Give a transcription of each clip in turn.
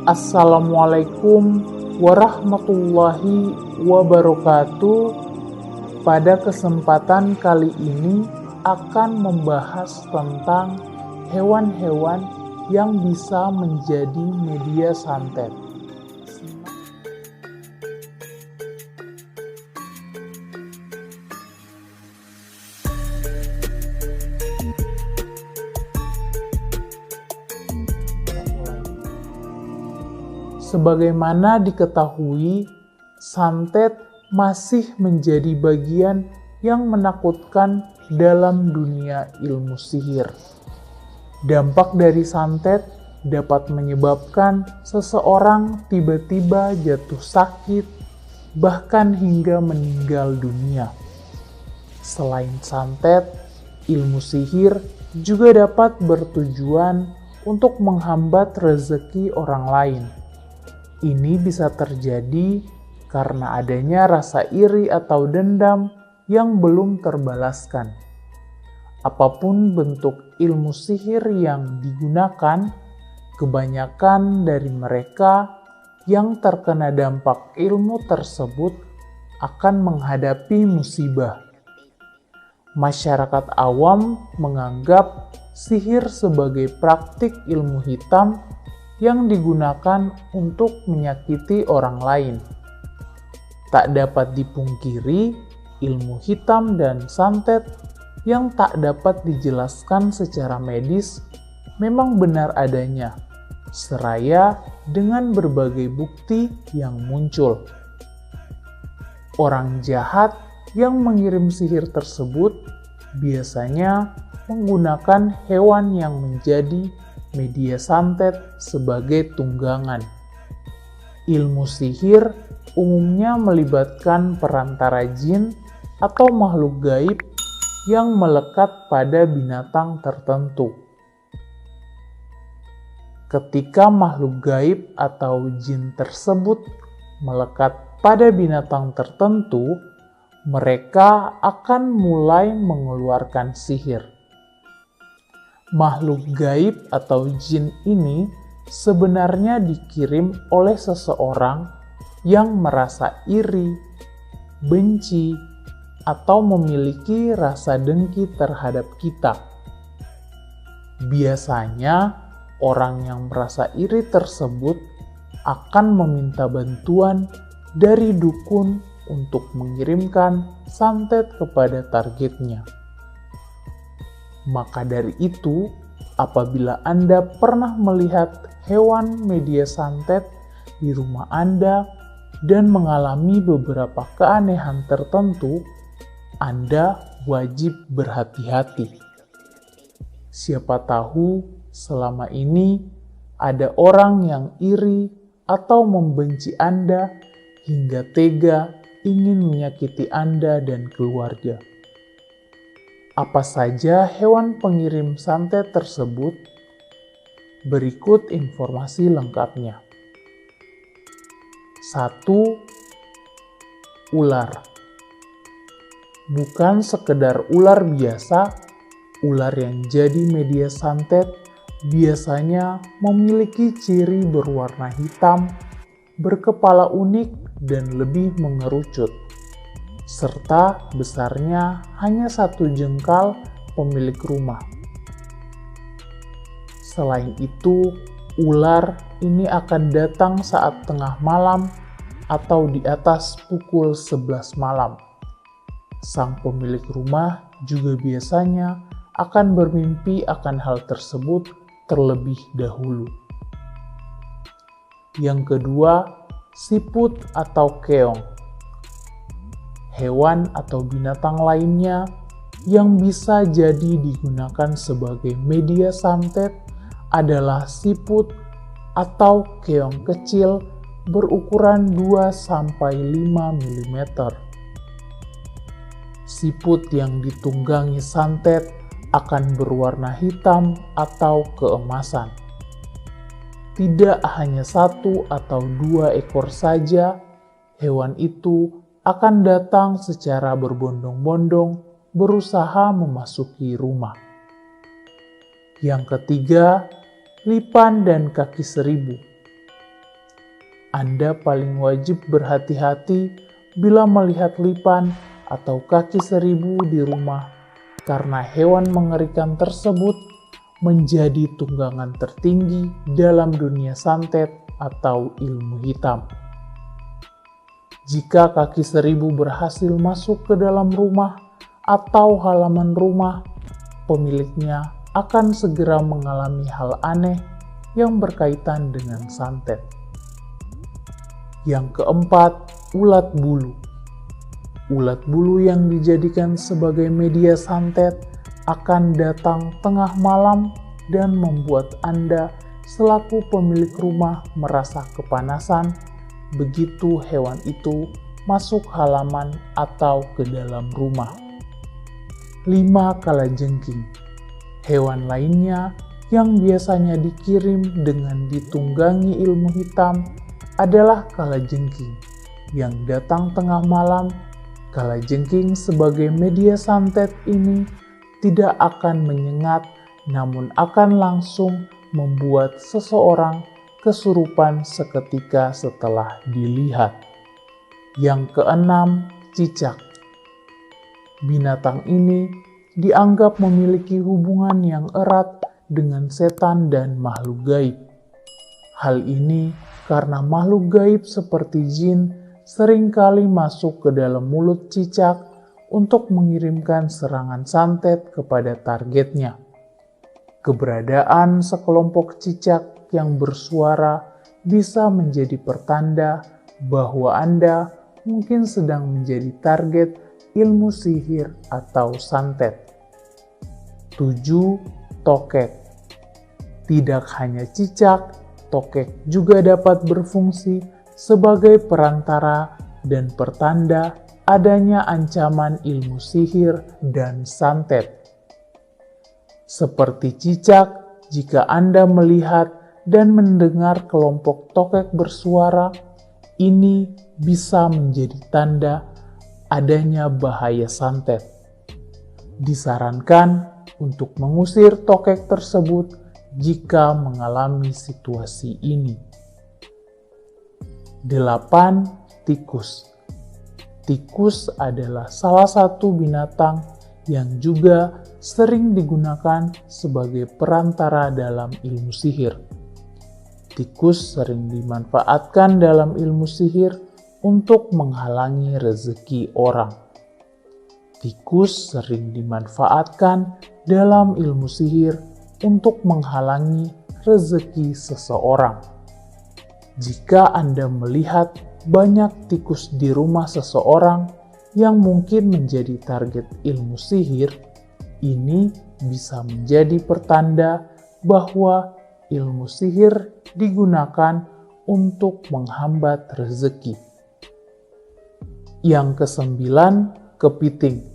Assalamualaikum warahmatullahi wabarakatuh. Pada kesempatan kali ini akan membahas tentang hewan-hewan yang bisa menjadi media santet. Sebagaimana diketahui, santet masih menjadi bagian yang menakutkan dalam dunia ilmu sihir. Dampak dari santet dapat menyebabkan seseorang tiba-tiba jatuh sakit, bahkan hingga meninggal dunia. Selain santet, ilmu sihir juga dapat bertujuan untuk menghambat rezeki orang lain. Ini bisa terjadi karena adanya rasa iri atau dendam yang belum terbalaskan. Apapun bentuk ilmu sihir yang digunakan, kebanyakan dari mereka yang terkena dampak ilmu tersebut akan menghadapi musibah. Masyarakat awam menganggap sihir sebagai praktik ilmu hitam yang digunakan untuk menyakiti orang lain. Tak dapat dipungkiri, ilmu hitam dan santet yang tak dapat dijelaskan secara medis memang benar adanya, seraya dengan berbagai bukti yang muncul. Orang jahat yang mengirim sihir tersebut biasanya menggunakan hewan yang menjadi media santet sebagai tunggangan. Ilmu sihir umumnya melibatkan perantara jin atau makhluk gaib yang melekat pada binatang tertentu. Ketika makhluk gaib atau jin tersebut melekat pada binatang tertentu, mereka akan mulai mengeluarkan sihir. Makhluk gaib atau jin ini sebenarnya dikirim oleh seseorang yang merasa iri, benci, atau memiliki rasa dengki terhadap kita. Biasanya, orang yang merasa iri tersebut akan meminta bantuan dari dukun untuk mengirimkan santet kepada targetnya. Maka dari itu, apabila Anda pernah melihat hewan media santet di rumah Anda dan mengalami beberapa keanehan tertentu, Anda wajib berhati-hati. Siapa tahu selama ini ada orang yang iri atau membenci Anda hingga tega ingin menyakiti Anda dan keluarga. Apa saja hewan pengirim santet tersebut? Berikut informasi lengkapnya. 1. Ular. Bukan sekedar ular biasa, ular yang jadi media santet biasanya memiliki ciri berwarna hitam, berkepala unik, dan lebih mengerucut, serta besarnya hanya 1 jengkal pemilik rumah. Selain itu, ular ini akan datang saat tengah malam atau di atas pukul 11 malam. Sang pemilik rumah juga biasanya akan bermimpi akan hal tersebut terlebih dahulu. Yang kedua, siput atau keong. Hewan atau binatang lainnya yang bisa jadi digunakan sebagai media santet adalah siput atau keong kecil berukuran 2-5 mm. Siput yang ditunggangi santet akan berwarna hitam atau keemasan. Tidak hanya 1 atau 2 ekor saja, hewan itu akan datang secara berbondong-bondong berusaha memasuki rumah. Yang ketiga, lipan dan kaki seribu. Anda paling wajib berhati-hati bila melihat lipan atau kaki seribu di rumah, karena hewan mengerikan tersebut menjadi tunggangan tertinggi dalam dunia santet atau ilmu hitam. Jika kaki seribu berhasil masuk ke dalam rumah atau halaman rumah, pemiliknya akan segera mengalami hal aneh yang berkaitan dengan santet. Yang keempat, ulat bulu. Ulat bulu yang dijadikan sebagai media santet akan datang tengah malam dan membuat Anda selaku pemilik rumah merasa kepanasan begitu hewan itu masuk halaman atau ke dalam rumah. 5. Kalajengking. Hewan lainnya yang biasanya dikirim dengan ditunggangi ilmu hitam adalah kalajengking yang datang tengah malam. Kalajengking sebagai media santet ini tidak akan menyengat, namun akan langsung membuat seseorang kesurupan seketika setelah dilihat. Yang keenam, cicak. Binatang ini dianggap memiliki hubungan yang erat dengan setan dan makhluk gaib. Hal ini karena makhluk gaib seperti jin seringkali masuk ke dalam mulut cicak untuk mengirimkan serangan santet kepada targetnya. Keberadaan sekelompok cicak yang bersuara bisa menjadi pertanda bahwa Anda mungkin sedang menjadi target ilmu sihir atau santet. 7. Tokek. Tidak hanya cicak, tokek juga dapat berfungsi sebagai perantara dan pertanda adanya ancaman ilmu sihir dan santet. Seperti cicak, jika Anda melihat dan mendengar kelompok tokek bersuara, ini bisa menjadi tanda adanya bahaya santet. Disarankan untuk mengusir tokek tersebut jika mengalami situasi ini. 8. Tikus. Tikus adalah salah satu binatang yang juga sering digunakan sebagai perantara dalam ilmu sihir. Tikus sering dimanfaatkan dalam ilmu sihir untuk menghalangi rezeki orang. Tikus sering dimanfaatkan dalam ilmu sihir untuk menghalangi rezeki seseorang. Jika Anda melihat banyak tikus di rumah seseorang yang mungkin menjadi target ilmu sihir, ini bisa menjadi pertanda bahwa ilmu sihir digunakan untuk menghambat rezeki. Yang kesembilan, kepiting.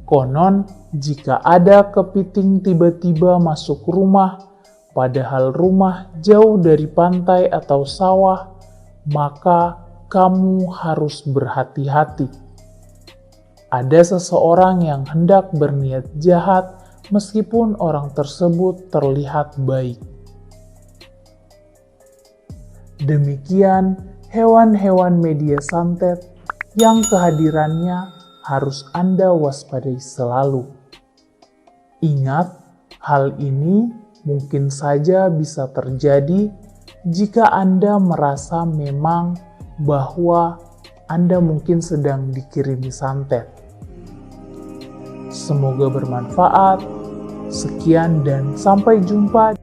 Konon, jika ada kepiting tiba-tiba masuk rumah, padahal rumah jauh dari pantai atau sawah, maka kamu harus berhati-hati. Ada seseorang yang hendak berniat jahat meskipun orang tersebut terlihat baik. Demikian hewan-hewan media santet yang kehadirannya harus Anda waspadai selalu. Ingat, hal ini mungkin saja bisa terjadi jika Anda merasa memang bahwa Anda mungkin sedang dikirimi santet. Semoga bermanfaat. Sekian dan sampai jumpa.